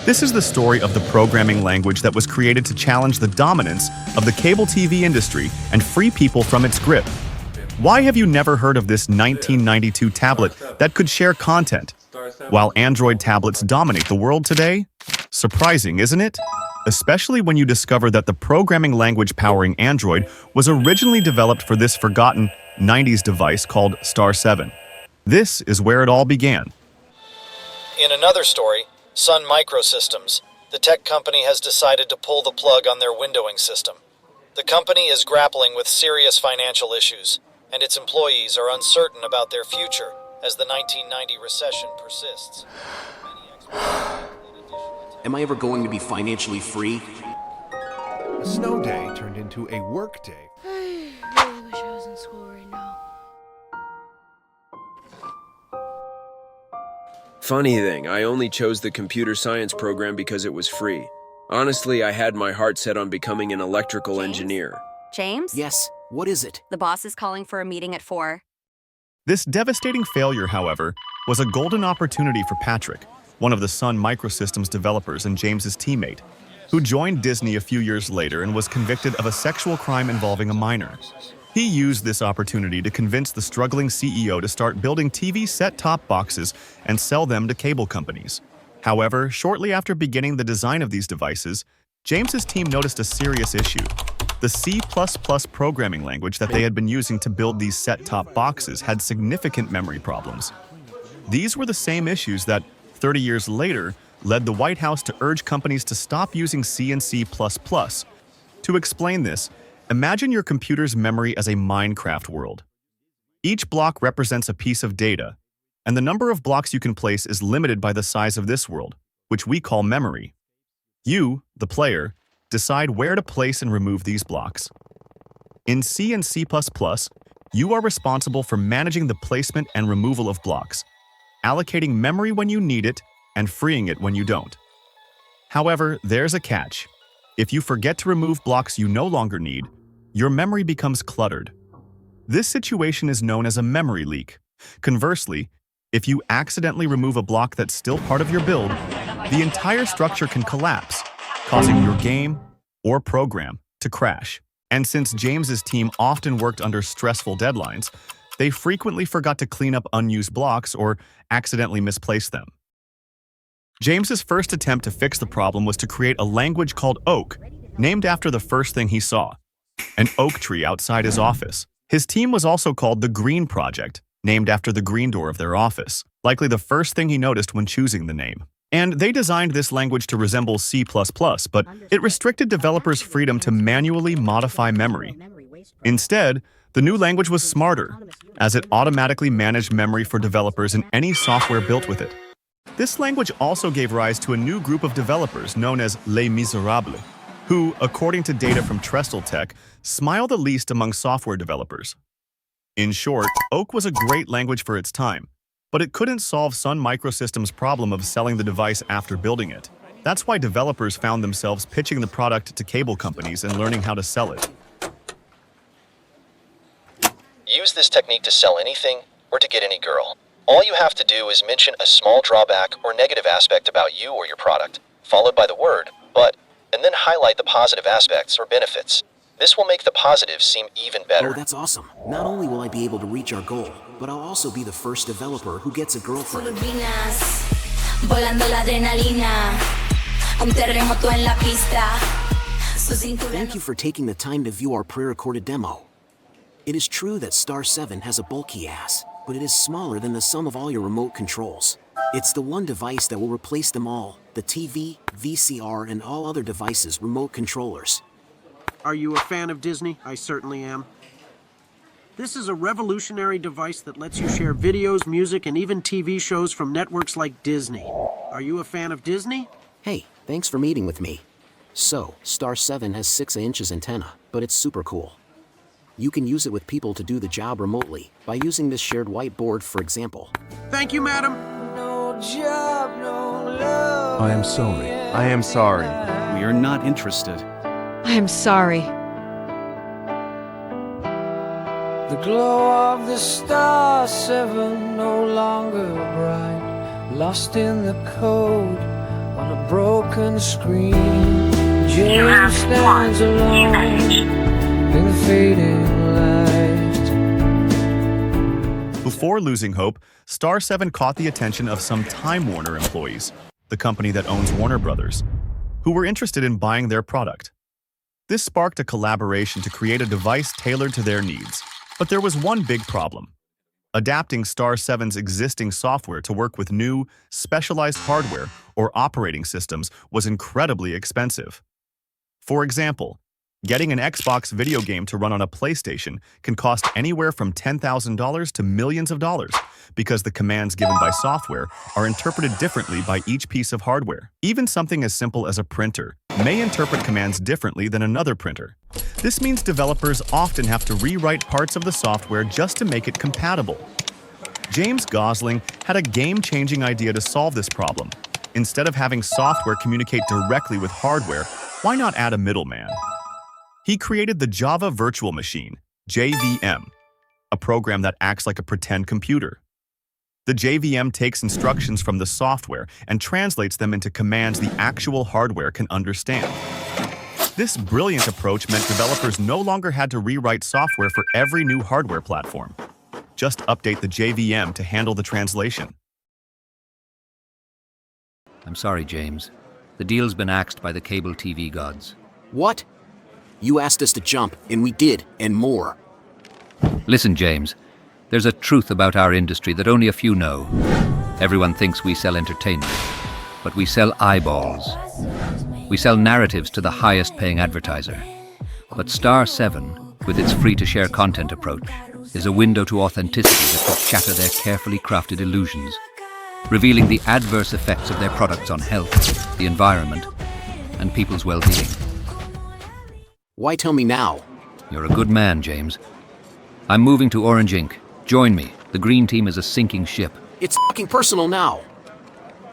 This is the story of the programming language that was created to challenge the dominance of the cable TV industry and free people from its grip. Why have you never heard of this 1992 tablet that could share content, while Android tablets dominate the world today? Surprising, isn't it? Especially when you discover that the programming language powering Android was originally developed for this forgotten 90s device called Star 7. This is where it all began. In another story, Sun Microsystems, the tech company has decided to pull the plug on their windowing system. The company is grappling with serious financial issues, and its employees are uncertain about their future as the 1990 recession persists. Am I ever going to be financially free? A snow day turned into a work day. I really wish I was in school right now. Funny thing, I only chose the computer science program because it was free. Honestly, I had my heart set on becoming an electrical engineer. James? Yes, what is it? The boss is calling for a meeting at 4. This devastating failure, however, was a golden opportunity for Patrick, one of the Sun Microsystems developers and James's teammate, who joined Disney a few years later and was convicted of a sexual crime involving a minor. He used this opportunity to convince the struggling CEO to start building TV set-top boxes and sell them to cable companies. However, shortly after beginning the design of these devices, James's team noticed a serious issue. The C++ programming language that they had been using to build these set-top boxes had significant memory problems. These were the same issues that, 30 years later, led the White House to urge companies to stop using C and C++. To explain this, imagine your computer's memory as a Minecraft world. Each block represents a piece of data, and the number of blocks you can place is limited by the size of this world, which we call memory. You, the player, decide where to place and remove these blocks. In C and C++, you are responsible for managing the placement and removal of blocks, allocating memory when you need it and freeing it when you don't. However, there's a catch. If you forget to remove blocks you no longer need, your memory becomes cluttered. This situation is known as a memory leak. Conversely, if you accidentally remove a block that's still part of your build, the entire structure can collapse, causing your game or program to crash. And since James's team often worked under stressful deadlines, they frequently forgot to clean up unused blocks or accidentally misplaced them. James's first attempt to fix the problem was to create a language called Oak, named after the first thing he saw, an oak tree outside his office. His team was also called the Green Project, named after the green door of their office, likely the first thing he noticed when choosing the name. And they designed this language to resemble C++, but it restricted developers' freedom to manually modify memory. Instead, the new language was smarter, as it automatically managed memory for developers in any software built with it. This language also gave rise to a new group of developers known as Les Miserables, who, according to data from Trestle Tech, smile the least among software developers. In short, Oak was a great language for its time, but it couldn't solve Sun Microsystems' problem of selling the device after building it. That's why developers found themselves pitching the product to cable companies and learning how to sell it. Use this technique to sell anything or to get any girl. All you have to do is mention a small drawback or negative aspect about you or your product, followed by the word "but," and then highlight the positive aspects or benefits. This will make the positives seem even better. Oh, that's awesome. Not only will I be able to reach our goal, but I'll also be the first developer who gets a girlfriend. Thank you for taking the time to view our pre-recorded demo. It is true that Star 7 has a bulky ass, but it is smaller than the sum of all your remote controls. It's the one device that will replace them all, the TV, VCR, and all other devices' remote controllers. Are you a fan of Disney? I certainly am. This is a revolutionary device that lets you share videos, music, and even TV shows from networks like Disney. Are you a fan of Disney? Hey, thanks for meeting with me. So, Star 7 has 6" antenna, but it's super cool. You can use it with people to do the job remotely, by using this shared whiteboard, for example. Thank you, madam. I am sorry. I am sorry. We are not interested. I am sorry. The glow of the Star 7 no longer bright, lost in the code on a broken darkened screen. James stands alone in the fading light. Before losing hope, Star 7 caught the attention of some Time Warner employees, the company that owns Warner Brothers, who were interested in buying their product. This sparked a collaboration to create a device tailored to their needs. But there was one big problem. Adapting Star 7's existing software to work with new, specialized hardware or operating systems was incredibly expensive. For example, getting an Xbox video game to run on a PlayStation can cost anywhere from $10,000 to millions of dollars because the commands given by software are interpreted differently by each piece of hardware. Even something as simple as a printer may interpret commands differently than another printer. This means developers often have to rewrite parts of the software just to make it compatible. James Gosling had a game-changing idea to solve this problem. Instead of having software communicate directly with hardware, why not add a middleman? He created the Java Virtual Machine, JVM, a program that acts like a pretend computer. The JVM takes instructions from the software and translates them into commands the actual hardware can understand. This brilliant approach meant developers no longer had to rewrite software for every new hardware platform. Just update the JVM to handle the translation. I'm sorry, James. The deal's been axed by the cable TV gods. What? You asked us to jump, and we did, and more. Listen, James. There's a truth about our industry that only a few know. Everyone thinks we sell entertainment, but we sell eyeballs. We sell narratives to the highest-paying advertiser. But Star 7, with its free-to-share content approach, is a window to authenticity that could shatter their carefully crafted illusions, revealing the adverse effects of their products on health, the environment, and people's well-being. Why tell me now? You're a good man, James. I'm moving to Orange Inc. Join me. The green team is a sinking ship. It's fucking personal now.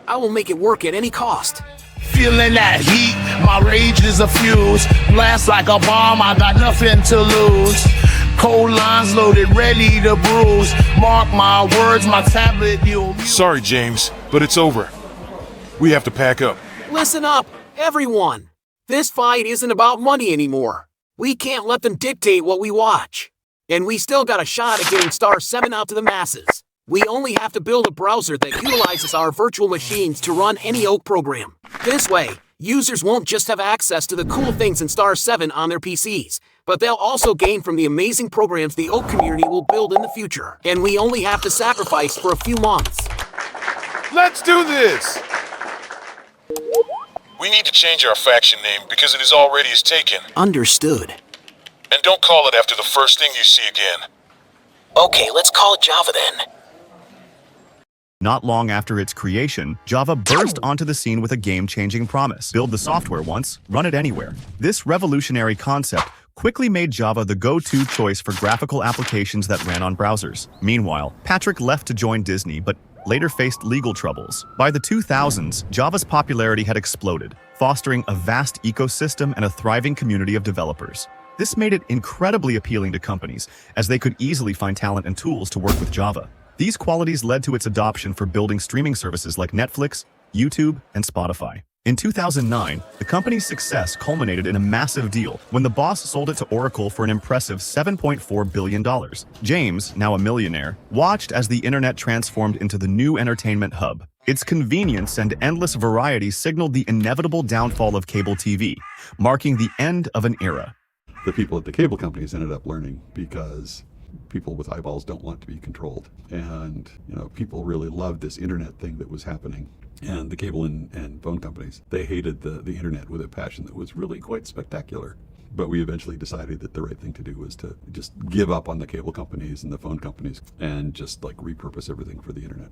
I will make it work at any cost. Feeling that heat, my rage is a fuse. Blast like a bomb, I got nothing to lose. Cold lines loaded, ready to bruise. Mark my words, my tablet, you'll... Sorry, James, but it's over. We have to pack up. Listen up, everyone. This fight isn't about money anymore. We can't let them dictate what we watch. And we still got a shot at getting Star 7 out to the masses. We only have to build a browser that utilizes our virtual machines to run any Oak program. This way, users won't just have access to the cool things in Star 7 on their PCs, but they'll also gain from the amazing programs the Oak community will build in the future. And we only have to sacrifice for a few months. Let's do this! We need to change our faction name because it is already taken. Understood. And don't call it after the first thing you see again. Okay, let's call it Java then. Not long after its creation, Java burst onto the scene with a game-changing promise. Build the software once, run it anywhere. This revolutionary concept quickly made Java the go-to choice for graphical applications that ran on browsers. Meanwhile, Patrick left to join Disney, but later faced legal troubles. By the 2000s, Java's popularity had exploded, fostering a vast ecosystem and a thriving community of developers. This made it incredibly appealing to companies, as they could easily find talent and tools to work with Java. These qualities led to its adoption for building streaming services like Netflix, YouTube, and Spotify. In 2009, the company's success culminated in a massive deal when the boss sold it to Oracle for an impressive $7.4 billion. James, now a millionaire, watched as the internet transformed into the new entertainment hub. Its convenience and endless variety signaled the inevitable downfall of cable TV, marking the end of an era. The people at the cable companies ended up learning because people with eyeballs don't want to be controlled. And, people really loved this internet thing that was happening. And the cable and phone companies, they hated the internet with a passion that was really quite spectacular. But we eventually decided that the right thing to do was to just give up on the cable companies and the phone companies and just repurpose everything for the internet.